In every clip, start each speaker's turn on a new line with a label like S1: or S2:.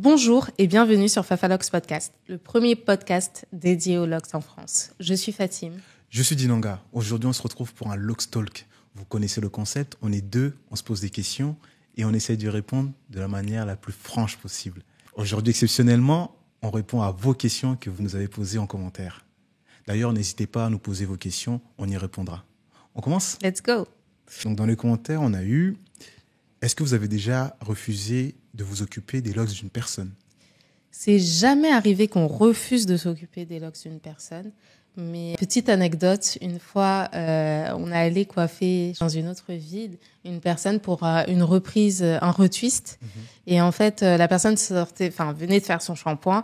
S1: Bonjour et bienvenue sur Fafalox Podcast, le premier podcast dédié aux locks en France. Je suis Fatim.
S2: Je suis Dinanga. Aujourd'hui, on se retrouve pour un Locks Talk. Vous connaissez le concept, on est deux, on se pose des questions et on essaie d'y répondre de la manière la plus franche possible. Aujourd'hui, exceptionnellement, on répond à vos questions que vous nous avez posées en commentaire. D'ailleurs, n'hésitez pas à nous poser vos questions, on y répondra. On commence ?
S1: Let's go.
S2: Donc, dans les commentaires, on a eu « Est-ce que vous avez déjà refusé de vous occuper des locks d'une personne ?»
S1: C'est jamais arrivé qu'on refuse de s'occuper des locks d'une personne. Mais petite anecdote, une fois, on est allé coiffer dans une autre ville une personne pour une reprise, un retwist. Et en fait, la personne venait de faire son shampoing,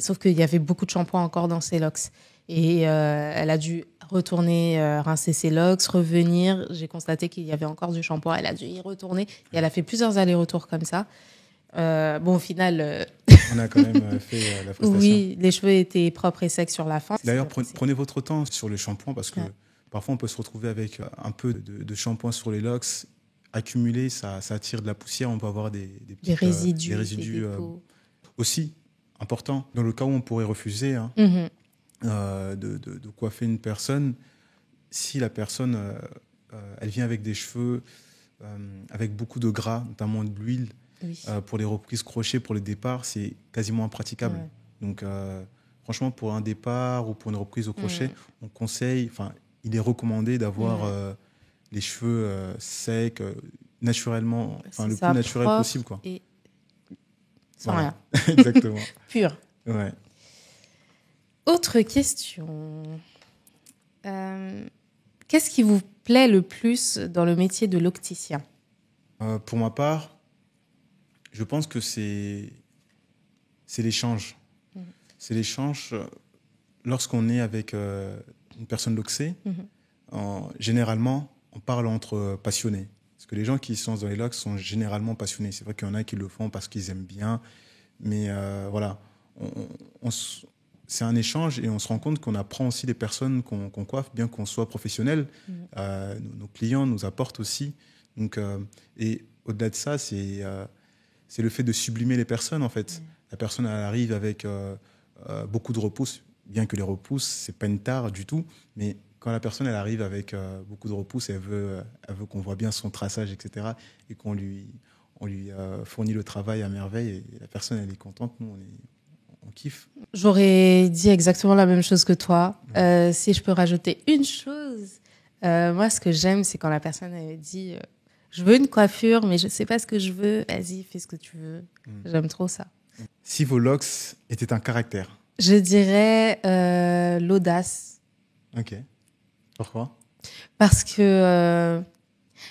S1: sauf qu'il y avait beaucoup de shampoing encore dans ses locks. Et elle a dû retourner rincer ses locks, revenir. J'ai constaté qu'il y avait encore du shampoing. Elle a dû y retourner. Et elle a fait plusieurs allers-retours comme ça. Au final...
S2: On a quand même fait la prestation.
S1: Oui, les cheveux étaient propres et secs sur la fin.
S2: D'ailleurs, prenez votre temps sur le shampoing parce que parfois on peut se retrouver avec un peu de shampoing sur les locks. Accumulé, ça attire de la poussière. On peut avoir des
S1: résidus.
S2: Des résidus aussi important. Dans le cas où on pourrait refuser de coiffer une personne, si la personne elle vient avec des cheveux avec beaucoup de gras, notamment de l'huile, pour les reprises crochets, pour les départs, c'est quasiment impraticable. Ouais. Donc, franchement, pour un départ ou pour une reprise au crochet, on conseille, il est recommandé d'avoir les cheveux secs, naturellement, le plus naturel possible, quoi.
S1: Et sans rien.
S2: Exactement.
S1: Pur.
S2: Ouais.
S1: Autre question. Qu'est-ce qui vous plaît le plus dans le métier de l'opticien ?
S2: Pour ma part, je pense que c'est l'échange. C'est l'échange lorsqu'on est avec une personne loxée. Généralement, on parle entre passionnés. Parce que les gens qui sont dans les locks sont généralement passionnés. C'est vrai qu'il y en a qui le font parce qu'ils aiment bien. Mais voilà, c'est un échange et on se rend compte qu'on apprend aussi des personnes qu'on coiffe, bien qu'on soit professionnel. Nos clients nous apportent aussi. Donc, et au-delà de ça, c'est le fait de sublimer les personnes, en fait. La personne, elle arrive avec beaucoup de repousses, bien que les repousses, c'est pas une tare du tout, mais quand la personne, elle arrive avec beaucoup de repousses, elle veut qu'on voit bien son traçage, etc., et qu'on lui fournit le travail à merveille, et la personne, elle est contente, nous, on kiffe.
S1: J'aurais dit exactement la même chose que toi. Si je peux rajouter une chose, moi, ce que j'aime, c'est quand la personne, elle dit... je veux une coiffure, mais je ne sais pas ce que je veux. Vas-y, fais ce que tu veux. J'aime trop ça.
S2: Si vos locks étaient un caractère ?
S1: Je dirais l'audace.
S2: Ok. Pourquoi ?
S1: Parce que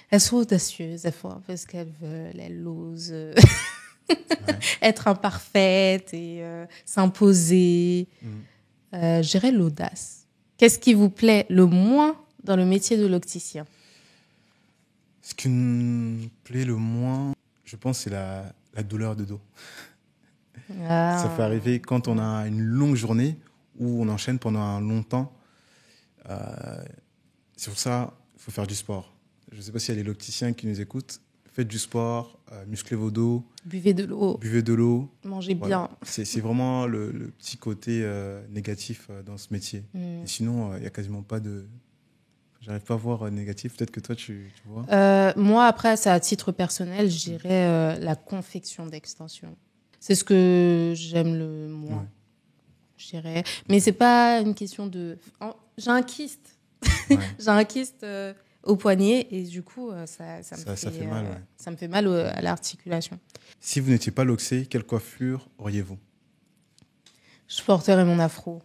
S1: elles sont audacieuses. Elles font un peu ce qu'elles veulent. Elles osent être imparfaites et s'imposer. Je dirais l'audace. Qu'est-ce qui vous plaît le moins dans le métier de l'opticien ?
S2: Ce qui me plaît le moins, je pense, c'est la douleur de dos. Ça peut arriver quand on a une longue journée où on enchaîne pendant un long temps. C'est pour ça qu'il faut faire du sport. Je ne sais pas s'il y a des opticiens qui nous écoutent. Faites du sport, musclez vos dos.
S1: Buvez de l'eau. Mangez bien.
S2: C'est vraiment le petit côté négatif dans ce métier. Et sinon, il n'y a quasiment pas de... J'arrive pas à voir négatif. Peut-être que toi, tu vois.
S1: Moi, après, c'est à titre personnel, je dirais la confection d'extension. C'est ce que j'aime le moins, je dirais. Mais c'est pas une question de... J'ai un kyste. J'ai un kyste au poignet et du coup, ça fait mal. Ça me fait mal à l'articulation.
S2: Si vous n'étiez pas loxé, quelle coiffure auriez-vous ?
S1: Je porterais mon afro,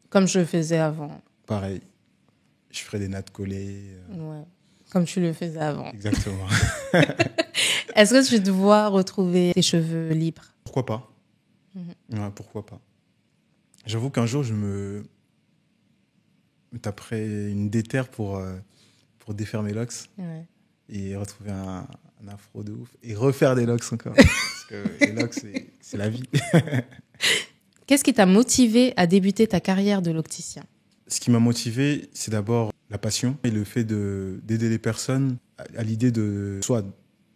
S1: comme je le faisais avant.
S2: Pareil. Je ferais des nattes collées.
S1: Ouais, comme tu le faisais avant.
S2: Exactement.
S1: Est-ce que tu te vois retrouver tes cheveux libres ?
S2: Pourquoi pas ? Ouais, pourquoi pas. J'avoue qu'un jour, je me taperais une déterre pour défaire mes locks et retrouver un afro de ouf et refaire des locks encore. Parce que les locks, c'est la vie.
S1: Qu'est-ce qui t'a motivé à débuter ta carrière de l'opticien ?
S2: Ce qui m'a motivé, c'est d'abord la passion et le fait d'aider les personnes à l'idée de soit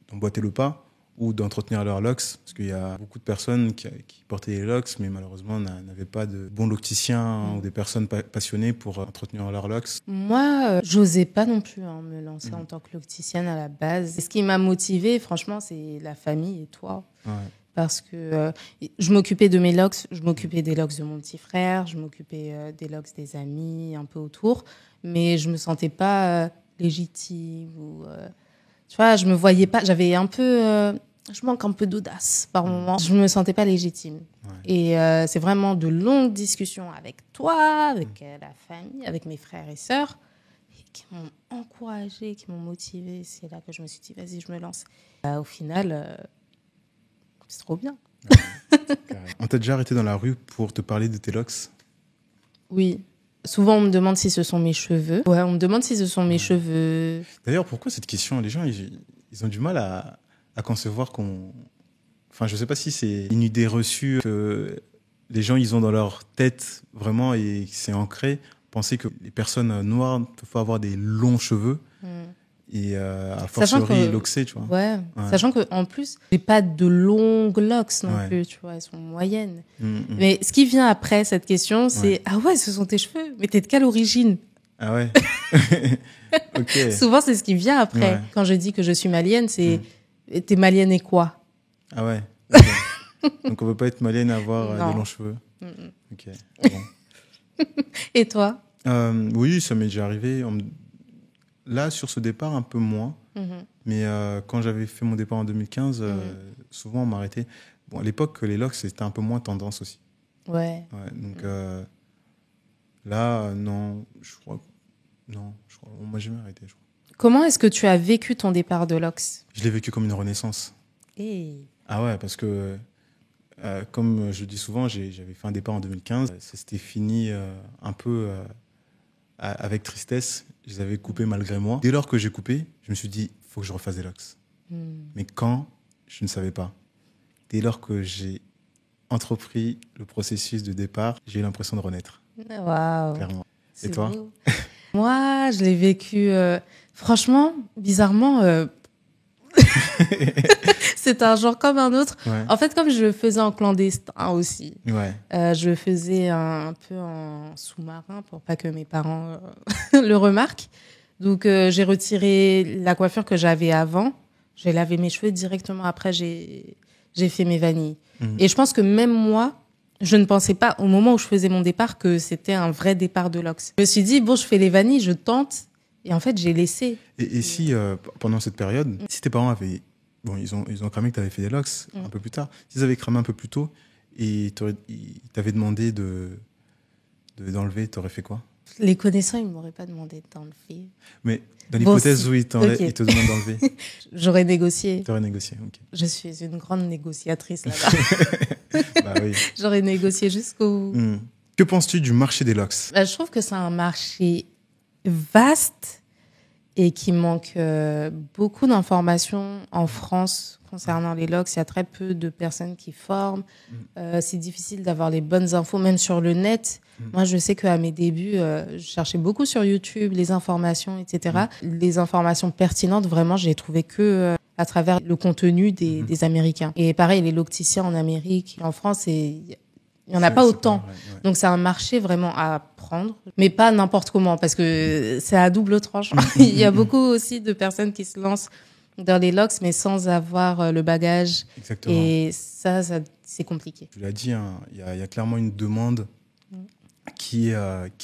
S2: d'emboîter le pas ou d'entretenir leurs locks, parce qu'il y a beaucoup de personnes qui portaient les locks, mais malheureusement n'avaient pas de bons locticiens ou des personnes passionnées pour entretenir leurs locks.
S1: Moi, j'osais pas non plus me lancer en tant que locticienne à la base. Et ce qui m'a motivée, franchement, c'est la famille et toi.
S2: Ouais.
S1: Parce que je m'occupais de mes locks, je m'occupais des locks de mon petit frère, je m'occupais des locks des amis, un peu autour, mais je me sentais pas légitime ou... tu vois, je me voyais pas, j'avais un peu... je manque un peu d'audace par moment. Je me sentais pas légitime. Ouais. Et c'est vraiment de longues discussions avec toi, avec la famille, avec mes frères et sœurs, qui m'ont encouragée, qui m'ont motivée. C'est là que je me suis dit, vas-y, je me lance. Au final, c'est trop bien.
S2: Ouais, on t'a déjà arrêté dans la rue pour te parler de tes locks?
S1: Oui. Souvent, on me demande si ce sont mes cheveux. Ouais, on me demande si ce sont mes cheveux.
S2: D'ailleurs, pourquoi cette question? Les gens, ils ont du mal à concevoir qu'on... Enfin, je sais pas si c'est une idée reçue que les gens, ils ont dans leur tête vraiment et c'est ancré. Penser que les personnes noires peuvent avoir des longs cheveux. Et à fortiori loxés, tu vois.
S1: Ouais. Sachant qu'en plus, j'ai pas de longues locks non plus, tu vois, elles sont moyennes. Mais ce qui vient après cette question, c'est ah ouais, ce sont tes cheveux, mais t'es de quelle origine?
S2: Ah ouais. Okay.
S1: Souvent, c'est ce qui vient après. Quand je dis que je suis malienne, c'est t'es malienne et quoi?
S2: Ah ouais. Okay. Donc on peut pas être malienne et avoir des longs cheveux. Ok. Bon.
S1: Et toi?
S2: Oui, ça m'est déjà arrivé. Là, sur ce départ, un peu moins. Mais quand j'avais fait mon départ en 2015, souvent, on m'arrêtait. Bon, à l'époque, les locks, c'était un peu moins tendance aussi.
S1: Ouais.
S2: Donc là, non, je crois on m'a jamais arrêté, je crois.
S1: Comment est-ce que tu as vécu ton départ de locks?
S2: Je l'ai vécu comme une renaissance. Ah ouais, parce que, comme je dis souvent, j'avais fait un départ en 2015. Ça s'était fini un peu... avec tristesse, je les avais coupés malgré moi. Dès lors que j'ai coupé, je me suis dit, il faut que je refasse des locks. Mais quand, je ne savais pas. Dès lors que j'ai entrepris le processus de départ, j'ai eu l'impression de renaître.
S1: Waouh.
S2: Clairement. Et toi?
S1: Moi, je l'ai vécu, franchement, bizarrement, c'est un genre comme un autre. Ouais. En fait, comme je le faisais en clandestin aussi, je le faisais un peu en sous-marin pour pas que mes parents le remarquent. Donc, j'ai retiré la coiffure que j'avais avant. J'ai lavé mes cheveux directement après, j'ai fait mes vanilles. Et je pense que même moi, je ne pensais pas, au moment où je faisais mon départ, que c'était un vrai départ de locks. Je me suis dit, bon, je fais les vanilles, je tente. Et en fait, j'ai laissé.
S2: Et si, pendant cette période, si tes parents avaient... Bon, ils ont cramé que tu avais fait des locks un peu plus tard. S'ils avaient cramé un peu plus tôt et ils t'avaient demandé d'enlever, tu aurais fait quoi?
S1: Les connaissants, ils ne m'auraient pas demandé d'enlever.
S2: Mais dans l'hypothèse où ils te demandent d'enlever?
S1: J'aurais négocié.
S2: Tu aurais négocié, ok.
S1: Je suis une grande négociatrice là-bas.
S2: Bah oui.
S1: J'aurais négocié jusqu'au bout.
S2: Que penses-tu du marché des locks?
S1: Je trouve que c'est un marché vaste et qui manque beaucoup d'informations en France concernant les locks. Il y a très peu de personnes qui forment. C'est difficile d'avoir les bonnes infos, même sur le net. Moi, je sais qu'à mes débuts, je cherchais beaucoup sur YouTube les informations, etc. Les informations pertinentes, vraiment, je les trouvais que à travers le contenu des Américains. Et pareil, les locticiens en Amérique, en France, il n'y en a pas autant. Ouais. Donc, c'est un marché vraiment à prendre, mais pas n'importe comment, parce que c'est à double tranchant. Il y a beaucoup aussi de personnes qui se lancent dans les locks, mais sans avoir le bagage.
S2: Exactement.
S1: Et ça c'est compliqué.
S2: Tu l'as dit, hein, y a clairement une demande qui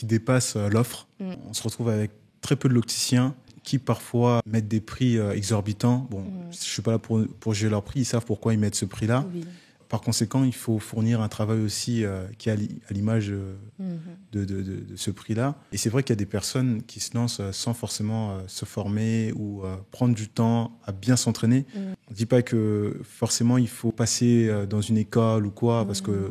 S2: dépasse l'offre. On se retrouve avec très peu de locticiens qui parfois mettent des prix exorbitants. Bon, je suis pas là pour juger leur prix, ils savent pourquoi ils mettent ce prix-là. Oui. Par conséquent, il faut fournir un travail aussi qui est à l'image de ce prix-là. Et c'est vrai qu'il y a des personnes qui se lancent sans forcément se former ou prendre du temps à bien s'entraîner. On ne dit pas que forcément il faut passer dans une école ou quoi, parce que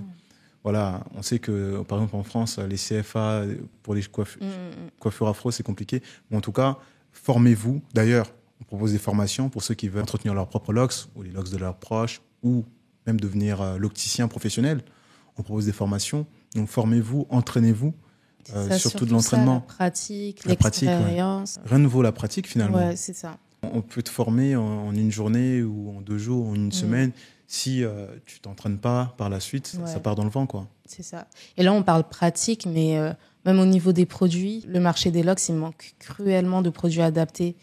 S2: voilà, on sait que par exemple en France, les CFA pour les coiffures afro, c'est compliqué. Mais en tout cas, formez-vous. D'ailleurs, on propose des formations pour ceux qui veulent entretenir leurs propres locks ou les locks de leurs proches ou même devenir locticien professionnel. On propose des formations. Donc, formez-vous, entraînez-vous, surtout de l'entraînement.
S1: La pratique, l'expérience.
S2: Ouais. Rien ne vaut la pratique, finalement.
S1: Ouais, c'est ça.
S2: On peut te former en une journée ou en 2 jours ou en une semaine. Si tu t'entraînes pas par la suite, ça part dans le vent, quoi.
S1: C'est ça. Et là, on parle pratique, mais même au niveau des produits, le marché des locks, il manque cruellement de produits adaptés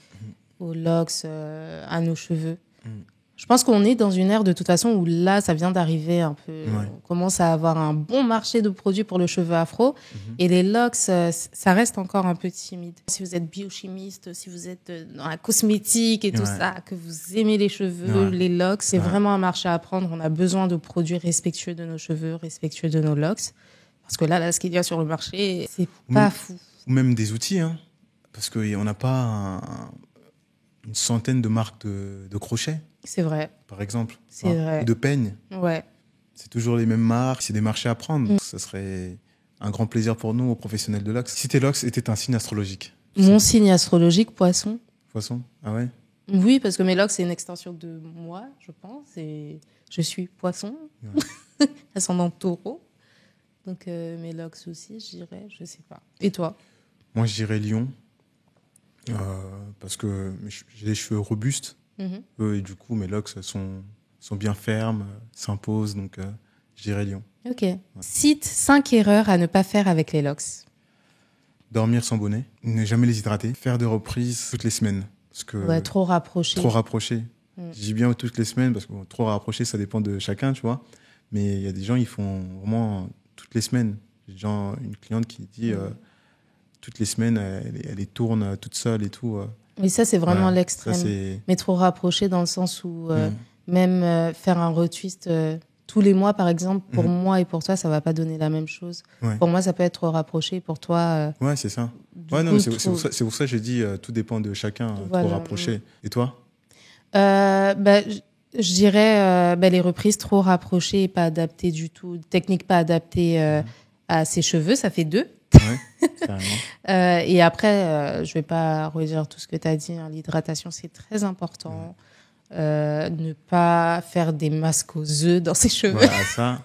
S1: aux locks, à nos cheveux. Je pense qu'on est dans une ère de toute façon où là, ça vient d'arriver un peu.
S2: Ouais.
S1: On commence à avoir un bon marché de produits pour le cheveu afro. Et les locks, ça reste encore un peu timide. Si vous êtes biochimiste, si vous êtes dans la cosmétique et tout ça, que vous aimez les cheveux, les locks, c'est vraiment un marché à prendre. On a besoin de produits respectueux de nos cheveux, respectueux de nos locks. Parce que là, ce qu'il y a sur le marché, c'est pas fou.
S2: Ou même des outils, hein. Parce qu'on n'a pas une centaine de marques de crochets.
S1: C'est vrai.
S2: Par exemple.
S1: C'est vrai.
S2: Ou de peignes.
S1: Ouais.
S2: C'est toujours les mêmes marques, c'est des marchés à prendre. Ça serait un grand plaisir pour nous, aux professionnels de l'ox. Si tes lox étaient un signe astrologique.
S1: Mon signe astrologique, Poisson.
S2: Poisson? Ah ouais?
S1: Oui, parce que mes locks, c'est une extension de moi, je pense. Et je suis Poisson, ascendant Taureau. Donc mes locks aussi, je dirais, je sais pas. Et toi?
S2: Moi, je dirais Lion. Parce que j'ai les cheveux robustes. Et du coup, mes locks sont bien fermes, s'imposent. Donc, je dirais Lion.
S1: Ok. Cite 5 erreurs à ne pas faire avec les locks.
S2: Dormir sans bonnet, ne jamais les hydrater, faire des reprises toutes les semaines. Parce que
S1: Trop rapproché.
S2: Trop rapproché. Je dis bien toutes les semaines parce que trop rapproché, ça dépend de chacun, tu vois. Mais il y a des gens, ils font vraiment toutes les semaines. J'ai une cliente qui dit toutes les semaines, elle les tourne toute seule et tout.
S1: Oui, ça, c'est vraiment l'extrême.
S2: Ça,
S1: mais trop rapproché dans le sens où même faire un retwist tous les mois, par exemple, pour moi et pour toi, ça va pas donner la même chose.
S2: Ouais.
S1: Pour moi, ça peut être trop rapproché. Pour toi...
S2: ouais, c'est ça. Ouais, non, c'est pour ça que j'ai dit tout dépend de chacun, trop rapproché. Et toi?
S1: Je dirais les reprises trop rapprochées et pas adaptées du tout. Technique pas adaptée à ses cheveux, ça fait 2.
S2: Ouais, carrément.
S1: Et après, je vais pas redire tout ce que tu as dit. Hein. L'hydratation, c'est très important. Ne pas faire des masques aux œufs dans ses cheveux.
S2: Voilà, ça.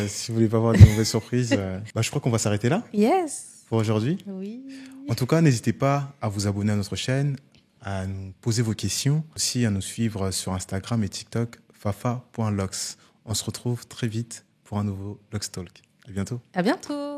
S2: Si vous voulez pas avoir de mauvaises surprises, je crois qu'on va s'arrêter là.
S1: Yes.
S2: Pour aujourd'hui.
S1: Oui.
S2: En tout cas, n'hésitez pas à vous abonner à notre chaîne, à nous poser vos questions, aussi à nous suivre sur Instagram et TikTok, fafa.lox. On se retrouve très vite pour un nouveau Lox Talk. À bientôt.
S1: À bientôt.